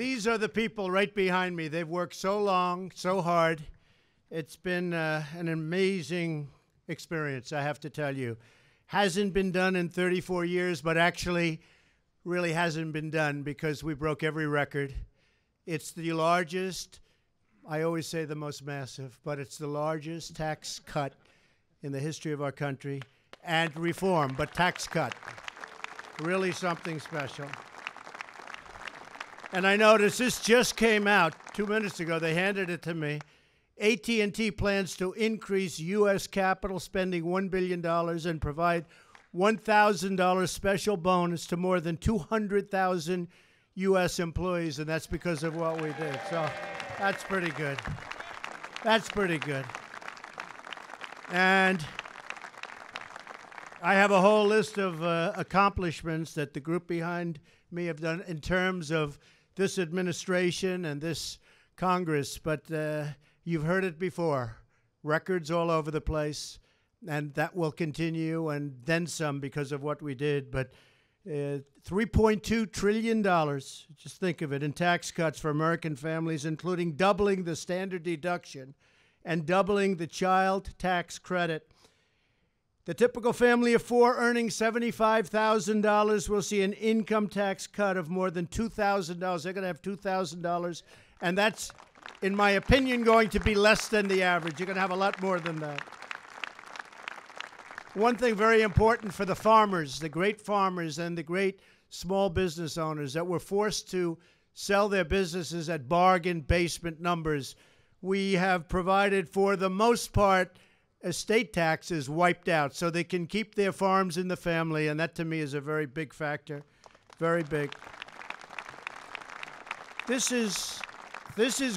These are the people right behind me. They've worked so long, so hard. It's been an amazing experience, I have to tell you. Hasn't been done in 34 years, but actually really hasn't been done because we broke every record. It's the largest, I always say the most massive, but it's the largest tax cut in the history of our country. And reform, but tax cut. Really something special. And I noticed this just came out 2 minutes ago. They handed it to me. AT&T plans to increase U.S. capital spending $1 billion and provide $1,000 special bonus to more than 200,000 U.S. employees, and that's because of what we did. So that's pretty good. That's pretty good. And I have a whole list of accomplishments that the group behind me have done in terms of this administration and this Congress, but you've heard it before. Records all over the place, and that will continue, and then some because of what we did. But $3.2 trillion, just think of it, in tax cuts for American families, including doubling the standard deduction and doubling the child tax credit. The typical family of four earning $75,000 will see an income tax cut of more than $2,000. They're going to have $2,000, and that's, in my opinion, going to be less than the average. You're going to have a lot more than that. One thing very important for the farmers, the great farmers and the great small business owners that were forced to sell their businesses at bargain basement numbers, we have provided, for the most part, estate taxes wiped out so they can keep their farms in the family, and that to me is a very big factor, very big. This is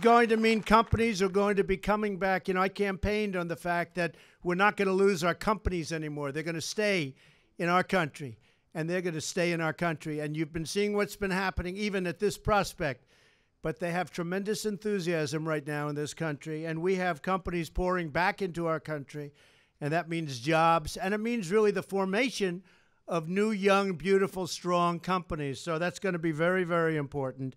going to mean companies are going to be coming back. You know, I campaigned on the fact that we're not going to lose our companies anymore. They're going to stay in our country, and they're going to stay in our country. And you've been seeing what's been happening even at this prospect. But they have tremendous enthusiasm right now in this country, and we have companies pouring back into our country, and that means jobs, and it means really the formation of new, young, beautiful, strong companies. So that's going to be very, very important.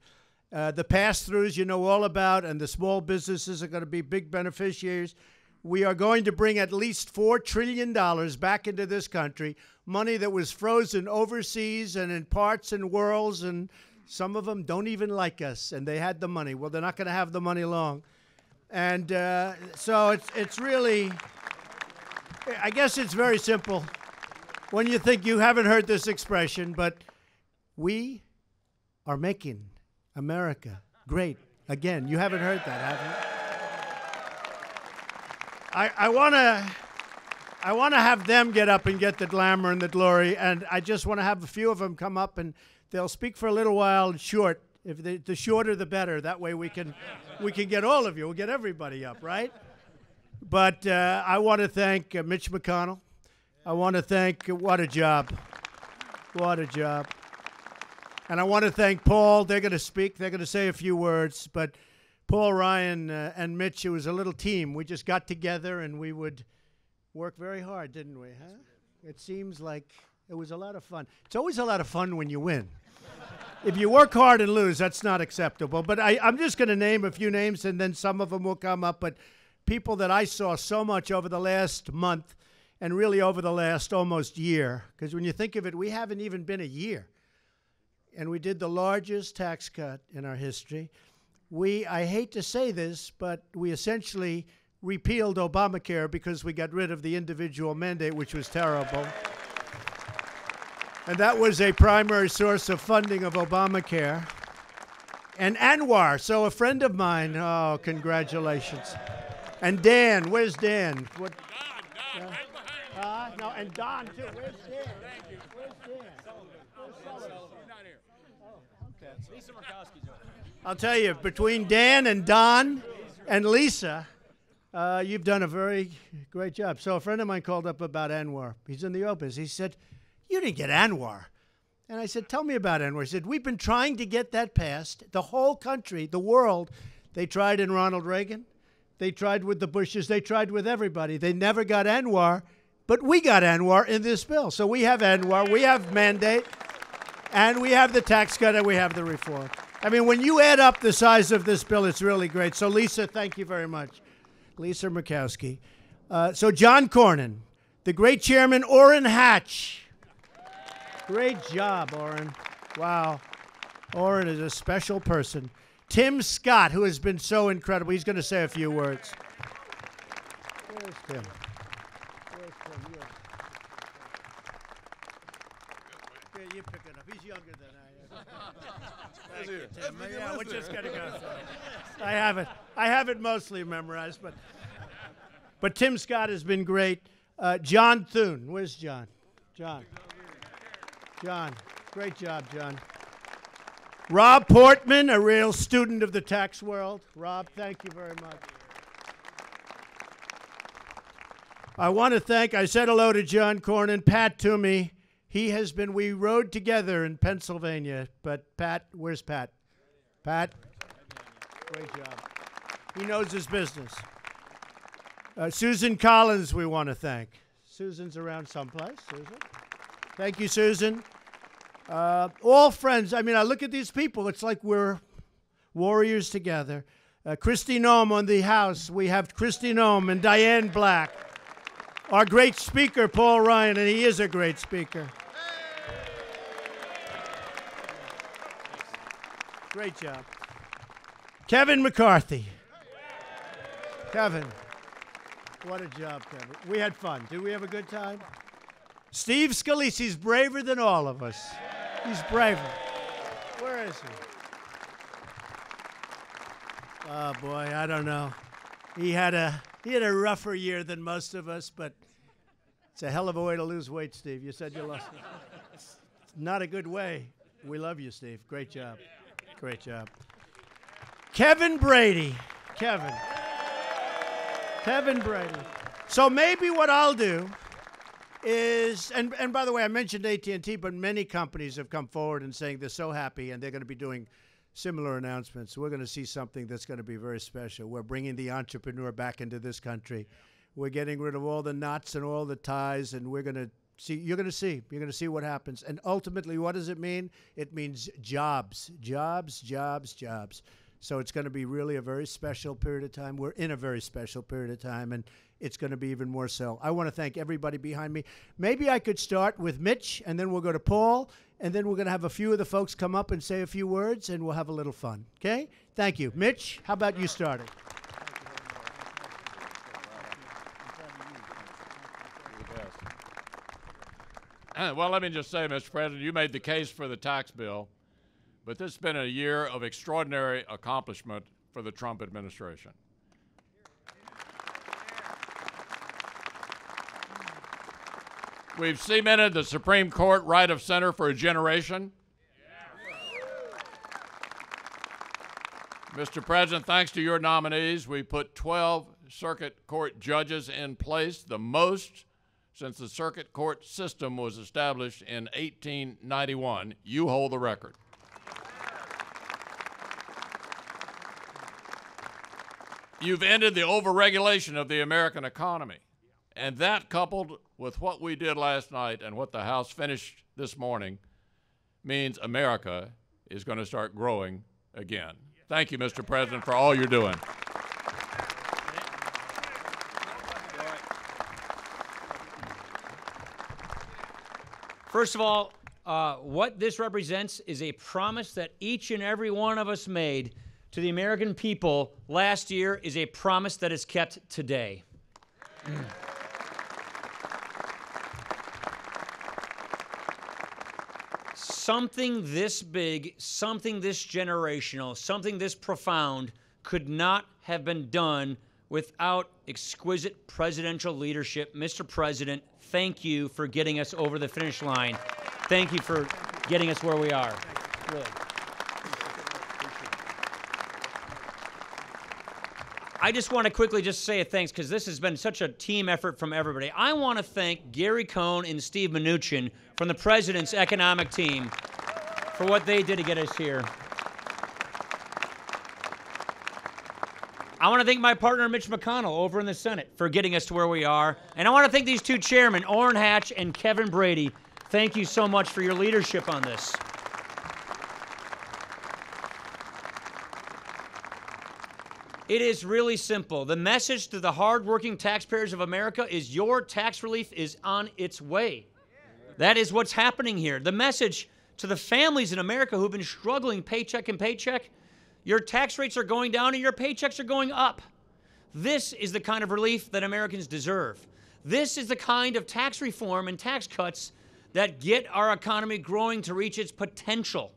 The pass-throughs you know all about, and the small businesses are going to be big beneficiaries. We are going to bring at least $4 trillion back into this country, money that was frozen overseas and in parts and worlds, and some of them don't even like us, and they had the money. Well, they're not going to have the money long. And so it's really, I guess it's very simple when you think you haven't heard this expression, but we are making America great again. You haven't heard that, have you? I want to have them get up and get the glamour and the glory, and I just want to have a few of them come up and they'll speak for a little while short. If the shorter, the better. That way we can get all of you. We'll get everybody up, right? But I want to thank Mitch McConnell. I want to thank, what a job. What a job. And I want to thank Paul. They're going to speak. They're going to say a few words. But Paul Ryan and Mitch, it was a little team. We just got together and we would work very hard, didn't we? Huh? It seems like it was a lot of fun. It's always a lot of fun when you win. If you work hard and lose, that's not acceptable. But I'm just going to name a few names, and then some of them will come up. But people that I saw so much over the last month and really over the last almost year, because when you think of it, we haven't even been a year. And we did the largest tax cut in our history. I hate to say this, but we essentially repealed Obamacare because we got rid of the individual mandate, which was terrible. And that was a primary source of funding of Obamacare. And Anwar, so a friend of mine, oh, congratulations. And Dan, where's Dan? What? Don, right behind you. No, and Don, too. Where's Dan? Thank you. Where's Dan? He's not here. Oh, okay. Lisa Murkowski's over. I'll tell you, between Dan and Don and Lisa, you've done a very great job. So a friend of mine called up about Anwar. He's in the Opus. He said, "You didn't get Anwar." And I said, "Tell me about Anwar." He said, "We've been trying to get that passed. The whole country, the world, they tried in Ronald Reagan. They tried with the Bushes. They tried with everybody. They never got Anwar, but we got Anwar in this bill. So we have Anwar. We have mandate. And we have the tax cut and we have the reform. I mean, when you add up the size of this bill, it's really great. So, Lisa, thank you very much. Lisa Murkowski. So, John Cornyn, the great chairman, Orrin Hatch. Great job, Orrin. Wow. Orrin is a special person. Tim Scott, who has been so incredible. He's going to say a few words. Where's Tim? Where's Tim? Yeah, you pick it up. He's younger than I am. Thank you, Tim. Yeah, we're just going to go through it. I have it mostly memorized, but Tim Scott has been great. John Thune. Where's John? John. Great job, John. Rob Portman, a real student of the tax world. Rob, thank you very much. I want to thank, I said hello to John Cornyn, Pat Toomey. We rode together in Pennsylvania, but Pat, where's Pat? Pat, great job. He knows his business. Susan Collins, we want to thank. Susan's around someplace. Susan. Thank you, Susan. All friends. I mean, I look at these people. It's like we're warriors together. Kristi Noem on the House. We have Kristi Noem and Diane Black. Our great speaker, Paul Ryan, and he is a great speaker. Great job. Kevin McCarthy. Kevin. What a job, Kevin. We had fun. Did we have a good time? Steve Scalise. He's braver than all of us. He's braver. Where is he? Oh, boy, I don't know. He had a rougher year than most of us, but it's a hell of a way to lose weight, Steve. You said you lost it. It's not a good way. We love you, Steve. Great job. Great job. Kevin Brady. Kevin Brady. So maybe what I'll do is, and by the way, I mentioned AT&T, but many companies have come forward and saying they're so happy and they're going to be doing similar announcements. We're going to see something that's going to be very special. We're bringing the entrepreneur back into this country. We're getting rid of all the knots and all the ties, and we're going to see. You're going to see what happens. And ultimately, what does it mean? It means jobs, jobs, jobs, jobs. So it's going to be really a very special period of time. We're in a very special period of time, and it's going to be even more so. I want to thank everybody behind me. Maybe I could start with Mitch, and then we'll go to Paul, and then we're going to have a few of the folks come up and say a few words, and we'll have a little fun. Okay? Thank you. Mitch, how about you starting? Well, let me just say, Mr. President, you made the case for the tax bill, but this has been a year of extraordinary accomplishment for the Trump administration. We've cemented the Supreme Court right of center for a generation. Mr. President, thanks to your nominees, we put 12 circuit court judges in place, the most since the circuit court system was established in 1891. You hold the record. You've ended the overregulation of the American economy. And that, coupled with what we did last night and what the House finished this morning, means America is going to start growing again. Thank you, Mr. President, for all you're doing. First of all, what this represents is a promise that each and every one of us made to the American people last year is a promise that is kept today. Something this big, something this generational, something this profound could not have been done without exquisite presidential leadership. Mr. President, thank you for getting us over the finish line. Thank you for getting us where we are. Really. I just want to quickly just say a thanks because this has been such a team effort from everybody. I want to thank Gary Cohn and Steve Mnuchin from the President's economic team for what they did to get us here. I want to thank my partner, Mitch McConnell, over in the Senate for getting us to where we are. And I want to thank these two chairmen, Orrin Hatch and Kevin Brady. Thank you so much for your leadership on this. It is really simple. The message to the hardworking taxpayers of America is your tax relief is on its way. That is what's happening here. The message to the families in America who've been struggling paycheck and paycheck, your tax rates are going down and your paychecks are going up. This is the kind of relief that Americans deserve. This is the kind of tax reform and tax cuts that get our economy growing to reach its potential.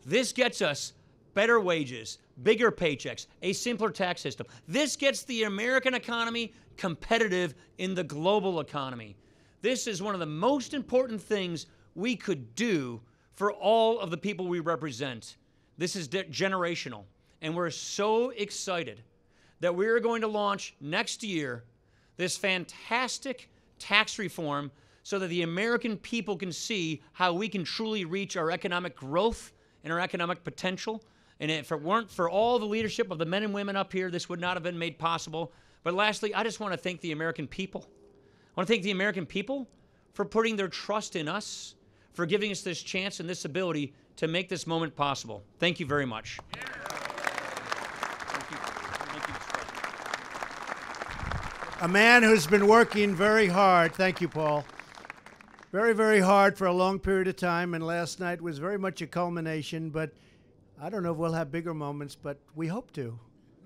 This gets us better wages, bigger paychecks, a simpler tax system. This gets the American economy competitive in the global economy. This is one of the most important things we could do for all of the people we represent. This is generational, and we're so excited that we're going to launch next year this fantastic tax reform so that the American people can see how we can truly reach our economic growth and our economic potential. And if it weren't for all the leadership of the men and women up here, this would not have been made possible. But lastly, I just want to thank the American people. I want to thank the American people for putting their trust in us, for giving us this chance and this ability to make this moment possible. Thank you very much. A man who's been working very hard. Thank you, Paul. Very, very hard for a long period of time, and last night was very much a culmination, but I don't know if we'll have bigger moments, but we hope to.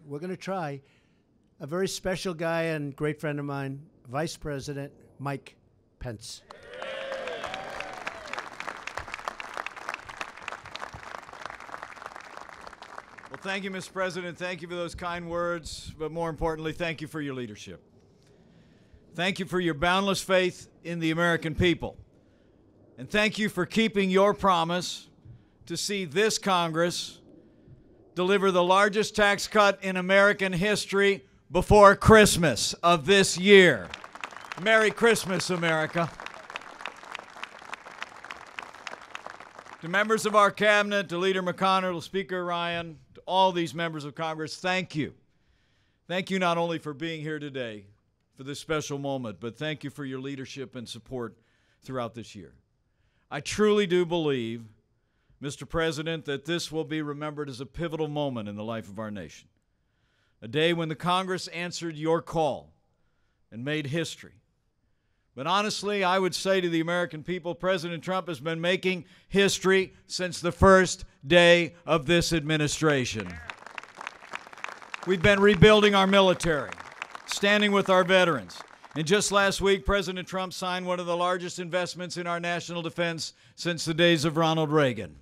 We're going to try. A very special guy and great friend of mine, Vice President Mike Pence. Well, thank you, Mr. President. Thank you for those kind words, but more importantly, thank you for your leadership. Thank you for your boundless faith in the American people. And thank you for keeping your promise to see this Congress deliver the largest tax cut in American history before Christmas of this year. Merry Christmas, America. To members of our cabinet, to Leader McConnell, to Speaker Ryan, to all these members of Congress, thank you. Thank you not only for being here today for this special moment, but thank you for your leadership and support throughout this year. I truly do believe, Mr. President, that this will be remembered as a pivotal moment in the life of our nation. A day when the Congress answered your call and made history. But honestly, I would say to the American people, President Trump has been making history since the first day of this administration. We've been rebuilding our military, standing with our veterans. And just last week, President Trump signed one of the largest investments in our national defense since the days of Ronald Reagan.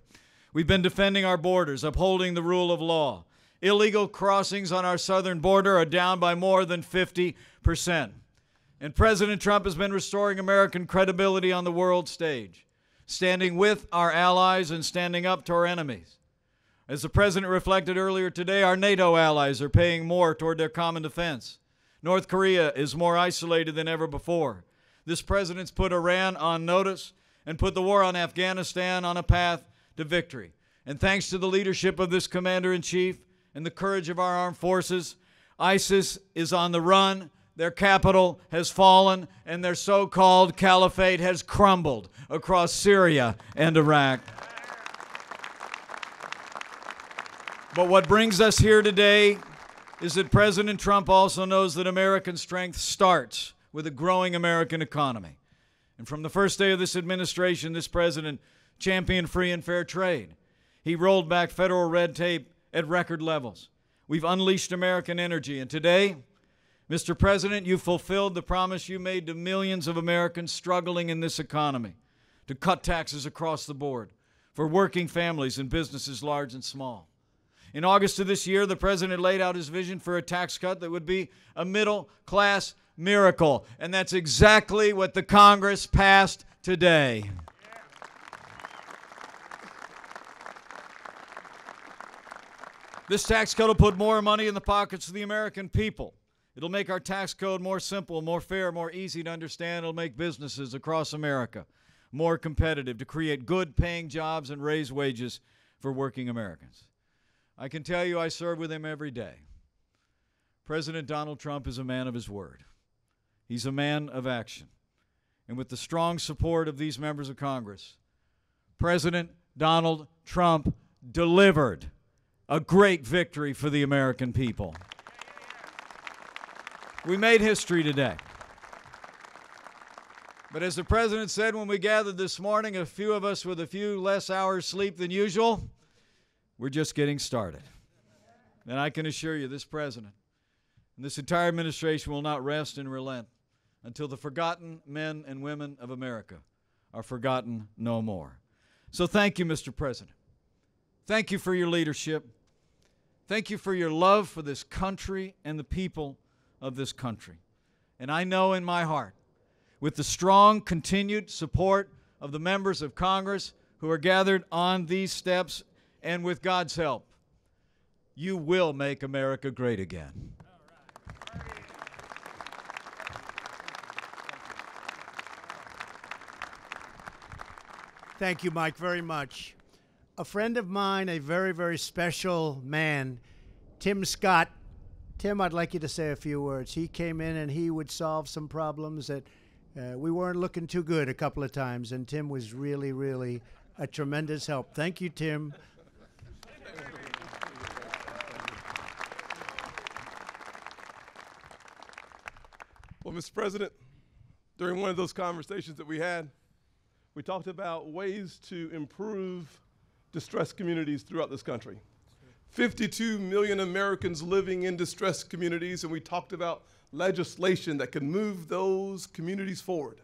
We've been defending our borders, upholding the rule of law. Illegal crossings on our southern border are down by more than 50%. And President Trump has been restoring American credibility on the world stage, standing with our allies and standing up to our enemies. As the President reflected earlier today, our NATO allies are paying more toward their common defense. North Korea is more isolated than ever before. This President's put Iran on notice and put the war on Afghanistan on a path to victory. And thanks to the leadership of this Commander-in-Chief and the courage of our armed forces, ISIS is on the run. Their capital has fallen, and their so-called caliphate has crumbled across Syria and Iraq. But what brings us here today is that President Trump also knows that American strength starts with a growing American economy. And from the first day of this administration, this president championed free and fair trade. He rolled back federal red tape at record levels. We've unleashed American energy, and today, Mr. President, you fulfilled the promise you made to millions of Americans struggling in this economy to cut taxes across the board for working families and businesses large and small. In August of this year, the President laid out his vision for a tax cut that would be a middle-class miracle, and that's exactly what the Congress passed today. This tax cut will put more money in the pockets of the American people. It'll make our tax code more simple, more fair, more easy to understand. It'll make businesses across America more competitive to create good-paying jobs and raise wages for working Americans. I can tell you I serve with him every day. President Donald Trump is a man of his word. He's a man of action. And with the strong support of these members of Congress, President Donald Trump delivered a great victory for the American people. We made history today. But as the President said when we gathered this morning, a few of us with a few less hours sleep than usual, we're just getting started. And I can assure you, this President and this entire administration will not rest and relent until the forgotten men and women of America are forgotten no more. So thank you, Mr. President. Thank you for your leadership. Thank you for your love for this country and the people of this country. And I know in my heart, with the strong continued support of the members of Congress who are gathered on these steps, and with God's help, you will make America great again. Thank you, Mike, very much. A friend of mine, a very, very special man, Tim Scott. Tim, I'd like you to say a few words. He came in and he would solve some problems that we weren't looking too good a couple of times, and Tim was really, really a tremendous help. Thank you, Tim. Well, Mr. President, during one of those conversations that we had, we talked about ways to improve distressed communities throughout this country. 52 million Americans living in distressed communities, and we talked about legislation that could move those communities forward.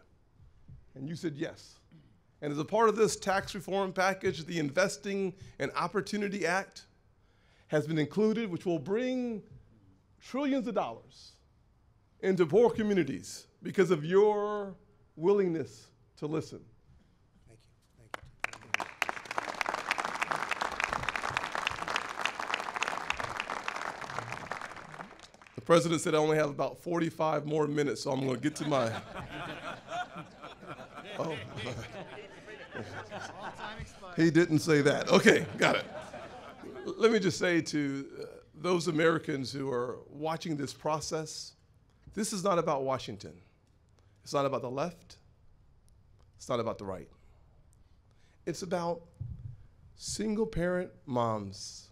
And you said yes. And as a part of this tax reform package, the Investing in Opportunity Act has been included, which will bring trillions of dollars into poor communities because of your willingness to listen. The President said I only have about 45 more minutes, so I'm going to get to my... Oh. He didn't say that. Okay, got it. Let me just say to those Americans who are watching this process, this is not about Washington. It's not about the left. It's not about the right. It's about single-parent moms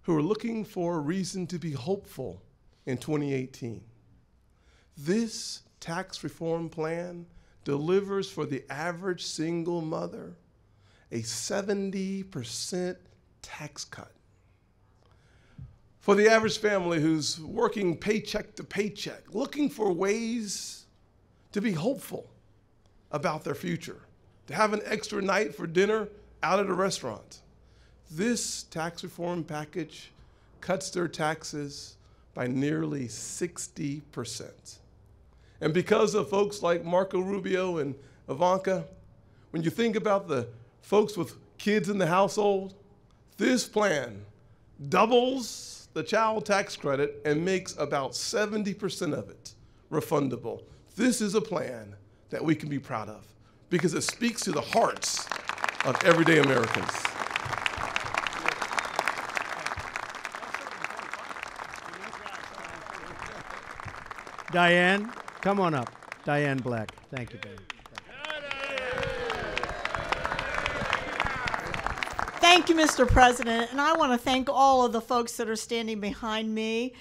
who are looking for a reason to be hopeful in 2018. This tax reform plan delivers for the average single mother a 70% tax cut. For the average family who's working paycheck to paycheck, looking for ways to be hopeful about their future, to have an extra night for dinner out at a restaurant. This tax reform package cuts their taxes by nearly 60%. And because of folks like Marco Rubio and Ivanka, when you think about the folks with kids in the household, this plan doubles the child tax credit and makes about 70% of it refundable. This is a plan that we can be proud of because it speaks to the hearts of everyday Americans. Diane, come on up. Diane Black. Thank you, Diane. Thank you, Mr. President, and I want to thank all of the folks that are standing behind me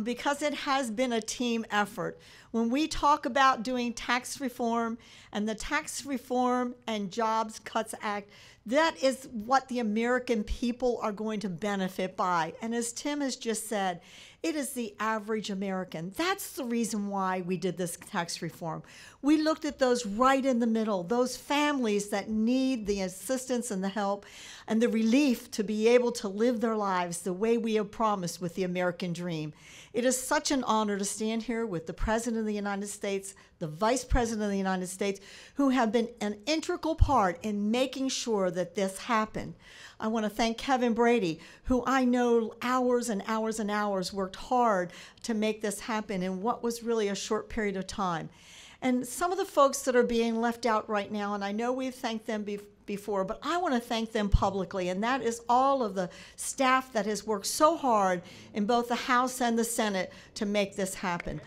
because it has been a team effort. When we talk about doing tax reform and the Tax Reform and Jobs Cuts Act, that is what the American people are going to benefit by. And as Tim has just said, it is the average American. That's the reason why we did this tax reform. We looked at those right in the middle, those families that need the assistance and the help and the relief to be able to live their lives the way we have promised with the American dream. It is such an honor to stand here with the President of the United States, the Vice President of the United States, who have been an integral part in making sure that this happened. I want to thank Kevin Brady, who I know hours and hours and hours worked hard to make this happen in what was really a short period of time. And some of the folks that are being left out right now, and I know we've thanked them before, but I want to thank them publicly, and that is all of the staff that has worked so hard in both the House and the Senate to make this happen.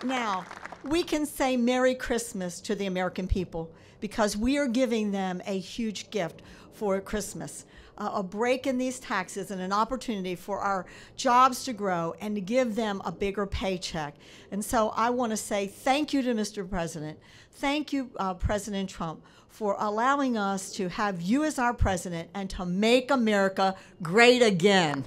Now, we can say Merry Christmas to the American people because we are giving them a huge gift for Christmas. A break in these taxes and an opportunity for our jobs to grow and to give them a bigger paycheck. And so I want to say thank you to Mr. President. Thank you, President Trump, for allowing us to have you as our president and to make America great again.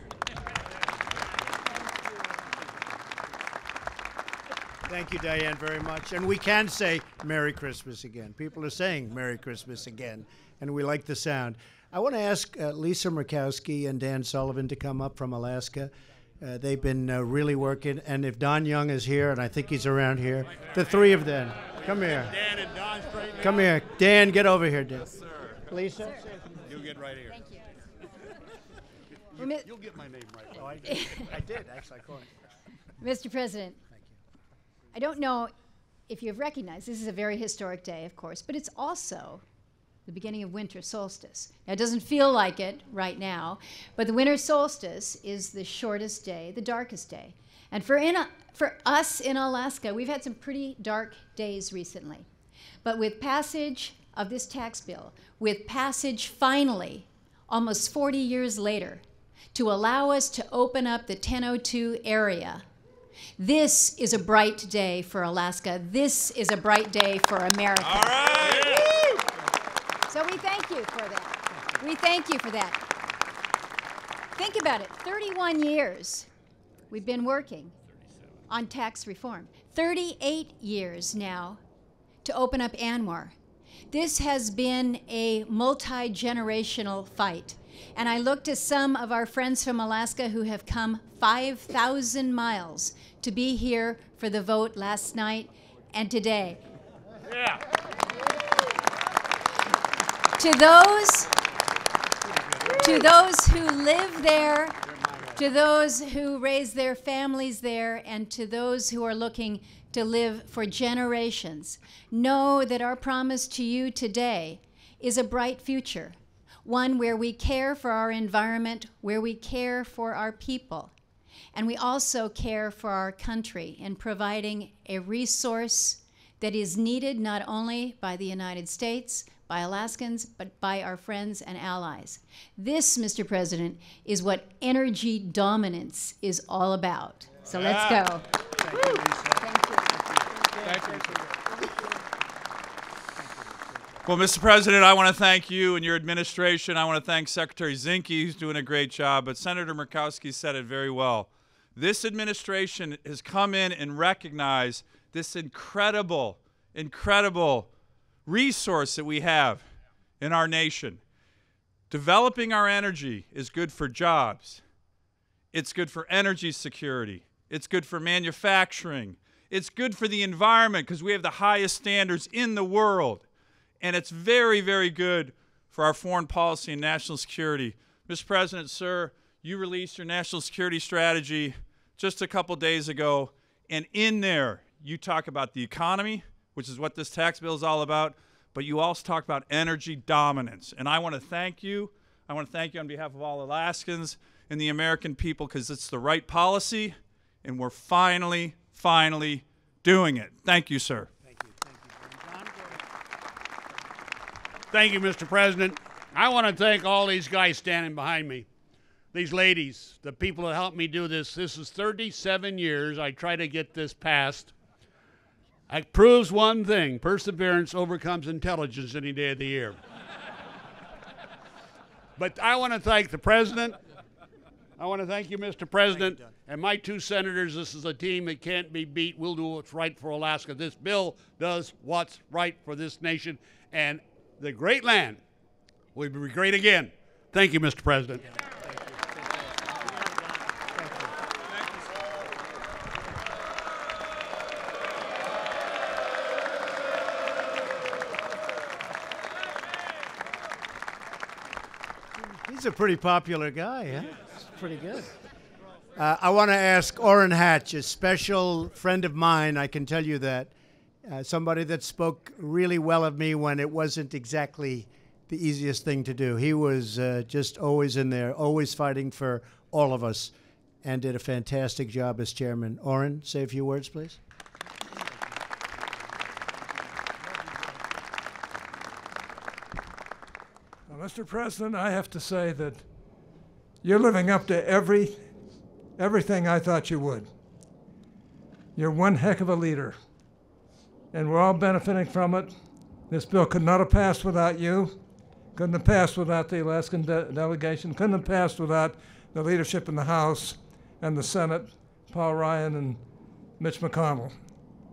Thank you, Diane, very much. And we can say Merry Christmas again. People are saying Merry Christmas again, and we like the sound. I want to ask Lisa Murkowski and Dan Sullivan to come up from Alaska. They've been really working. And if Don Young is here, and I think he's around here, the three of them, come here. Dan and Don straight now. Come here. Dan, get over here, Dan. Yes, sir. Lisa? Sir. You get right here. Thank you. You'll get my name right. Oh, I did. I did, actually. I called it. Mr. President, I don't know if you've recognized this is a very historic day, of course, but it's also the beginning of winter solstice. Now, it doesn't feel like it right now, but the winter solstice is the shortest day, the darkest day. And for us in Alaska, we've had some pretty dark days recently. But with passage of this tax bill, with passage finally, almost 40 years later, to allow us to open up the 1002 area, this is a bright day for Alaska. This is a bright day for America. All right. So we thank you for that. We thank you for that. Think about it. 31 years we've been working on tax reform. 38 years now to open up ANWR. This has been a multi-generational fight. And I look to some of our friends from Alaska who have come 5,000 miles to be here for the vote last night and today. Yeah. To those who live there, to those who raise their families there, and to those who are looking to live for generations, know that our promise to you today is a bright future, one where we care for our environment, where we care for our people, and we also care for our country in providing a resource that is needed not only by the United States, by Alaskans, but by our friends and allies. This, Mr. President, is what energy dominance is all about. So let's go. Thank you, Lisa. Thank you. Thank you. Well, Mr. President, I want to thank you and your administration. I want to thank Secretary Zinke, who's doing a great job. But Senator Murkowski said it very well. This administration has come in and recognized this incredible resource that we have in our nation. Developing our energy is good for jobs. It's good for energy security. It's good for manufacturing. It's good for the environment because we have the highest standards in the world. And it's very, very good for our foreign policy and national security. Mr. President, sir, you released your national security strategy just a couple days ago. And in there, you talk about the economy, which is what this tax bill is all about, but you also talk about energy dominance. And I want to thank you. I want to thank you on behalf of all Alaskans and the American people because it's the right policy, and we're finally doing it. Thank you, sir. Thank you. Thank you. Thank you, Mr. President. I want to thank all these guys standing behind me, these ladies, the people that helped me do this. This is 37 years I try to get this passed. It proves one thing: perseverance overcomes intelligence any day of the year. But I want to thank the President. I want to thank you, Mr. President, and my two senators. This is a team that can't be beat. We'll do what's right for Alaska. This bill does what's right for this nation, and the great land will be great again. Thank you, Mr. President. He's a pretty popular guy, huh? It's pretty good. I want to ask Orrin Hatch, a special friend of mine, I can tell you that, somebody that spoke really well of me when it wasn't exactly the easiest thing to do. He was just always in there, always fighting for all of us, and did a fantastic job as chairman. Orrin, say a few words, please. Mr. President, I have to say that you're living up to everything I thought you would. You're one heck of a leader, and we're all benefiting from it. This bill could not have passed without you, couldn't have passed without the Alaskan delegation, couldn't have passed without the leadership in the House and the Senate, Paul Ryan and Mitch McConnell,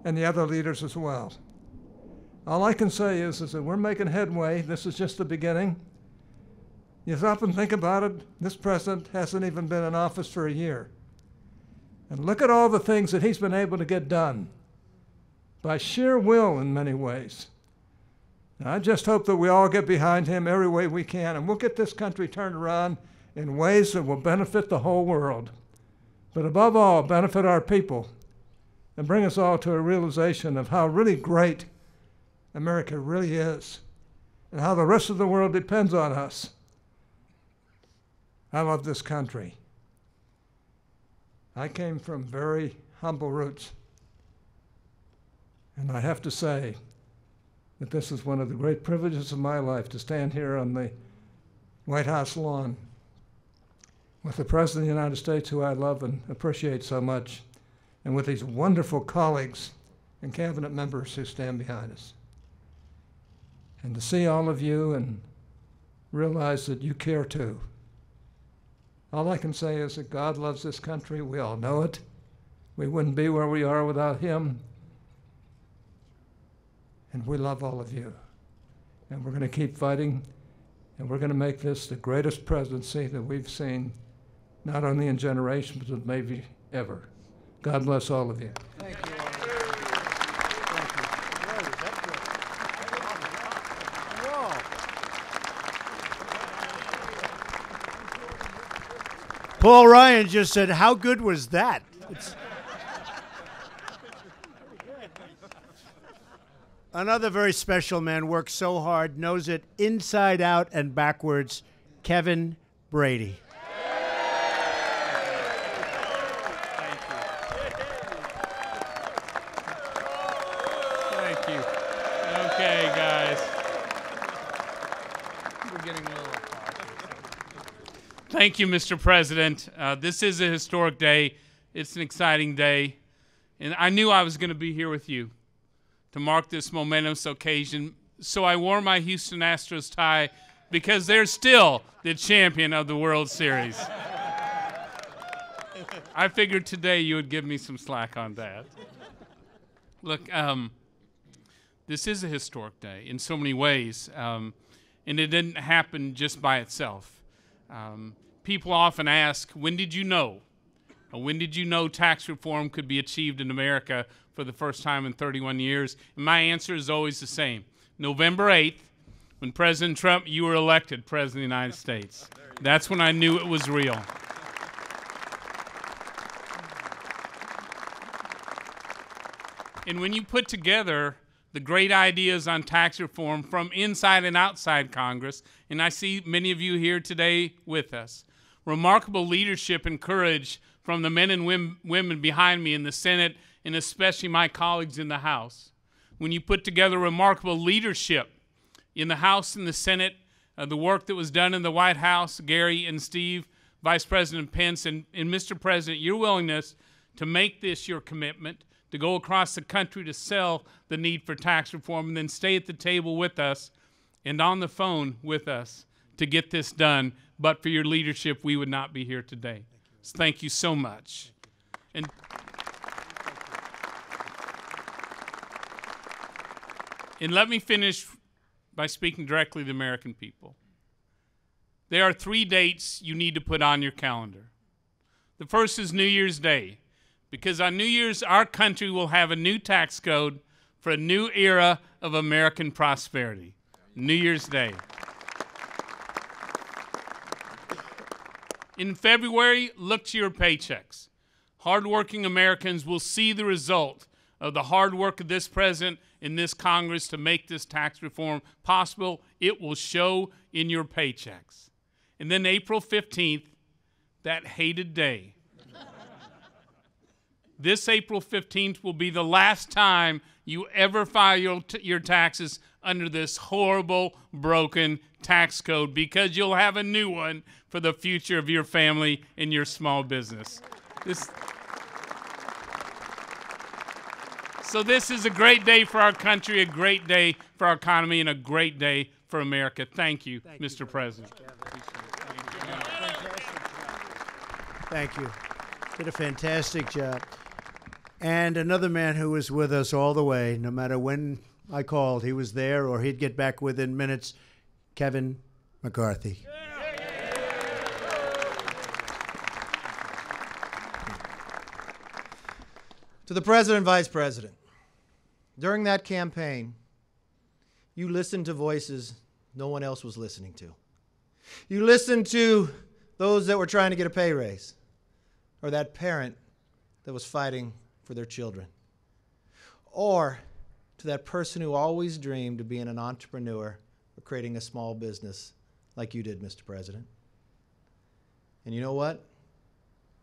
and the other leaders as well. All I can say is that we're making headway. This is just the beginning. You stop and think about it, this president hasn't even been in office for a year. And look at all the things that he's been able to get done by sheer will in many ways. And I just hope that we all get behind him every way we can, and we'll get this country turned around in ways that will benefit the whole world. But above all, benefit our people and bring us all to a realization of how really great America really is and how the rest of the world depends on us. I love this country. I came from very humble roots, and I have to say that this is one of the great privileges of my life to stand here on the White House lawn with the President of the United States, who I love and appreciate so much, and with these wonderful colleagues and cabinet members who stand behind us. And to see all of you and realize that you care too. All I can say is that God loves this country. We all know it. We wouldn't be where we are without him. And we love all of you. And we're going to keep fighting, and we're going to make this the greatest presidency that we've seen, not only in generations, but maybe ever. God bless all of you. Thank you. Paul Ryan just said, how good was that? Another very special man, works so hard, knows it inside out and backwards, Kevin Brady. Thank you. Okay, guys. We're getting a little. Thank you, Mr. President. This is a historic day. It's an exciting day. And I knew I was going to be here with you to mark this momentous occasion. So I wore my Houston Astros tie because they're still the champion of the World Series. I figured today you would give me some slack on that. Look, this is a historic day in so many ways, and it didn't happen just by itself. People often ask, when did you know? Or when did you know tax reform could be achieved in America for the first time in 31 years? And my answer is always the same. November 8th, when President Trump, you were elected President of the United States. That's when I knew it was real. And when you put together the great ideas on tax reform from inside and outside Congress, and I see many of you here today with us, remarkable leadership and courage from the men and women behind me in the Senate, and especially my colleagues in the House. When you put together remarkable leadership in the House and the Senate, the work that was done in the White House, Gary and Steve, Vice President Pence, and Mr. President, your willingness to make this your commitment, to go across the country to sell the need for tax reform, and then stay at the table with us and on the phone with us to get this done. But for your leadership, we would not be here today. So thank you so much. And let me finish by speaking directly to the American people. There are 3 dates you need to put on your calendar. The first is New Year's Day, because on New Year's, our country will have a new tax code for a new era of American prosperity. New Year's Day. In February, look to your paychecks. Hardworking Americans will see the result of the hard work of this president and this Congress to make this tax reform possible. It will show in your paychecks. And then April 15th, that hated day. This April 15th will be the last time you ever file your taxes under this horrible, broken tax code, because you'll have a new one for the future of your family and your small business. So this is a great day for our country, a great day for our economy, and a great day for America. Thank you, Mr. President. Thank you. Did a fantastic job. And another man who was with us all the way, no matter when I called, he was there or he'd get back within minutes, Kevin McCarthy. To the President and Vice President, during that campaign, you listened to voices no one else was listening to. You listened to those that were trying to get a pay raise, or that parent that was fighting for their children, or to that person who always dreamed of being an entrepreneur or creating a small business like you did, Mr. President. And you know what?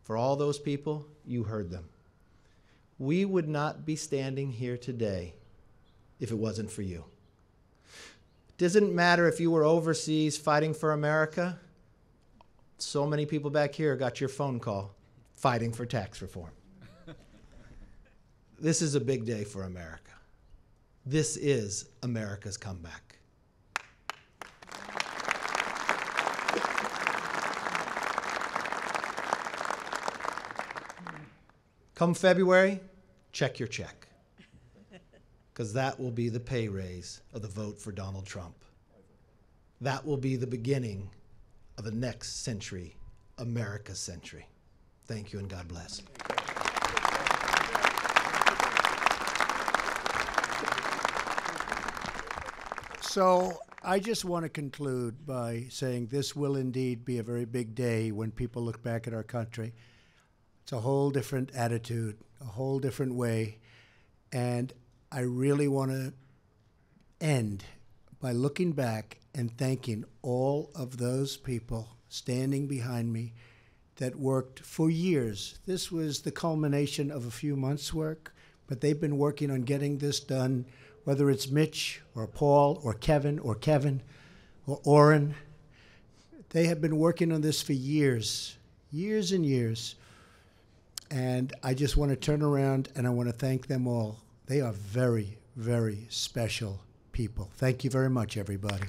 For all those people, you heard them. We would not be standing here today if it wasn't for you. It doesn't matter if you were overseas fighting for America. So many people back here got your phone call fighting for tax reform. This is a big day for America. This is America's comeback. Come February, check your check, because that will be the pay raise of the vote for Donald Trump. That will be the beginning of the next century, America's century. Thank you and God bless. So I just want to conclude by saying this will indeed be a very big day when people look back at our country. It's a whole different attitude, a whole different way. And I really want to end by looking back and thanking all of those people standing behind me that worked for years. This was the culmination of a few months' work, but they've been working on getting this done, whether it's Mitch or Paul or Kevin or Orrin. They have been working on this for years, years and years. And I just want to turn around and I want to thank them all. They are very, very special people. Thank you very much, everybody.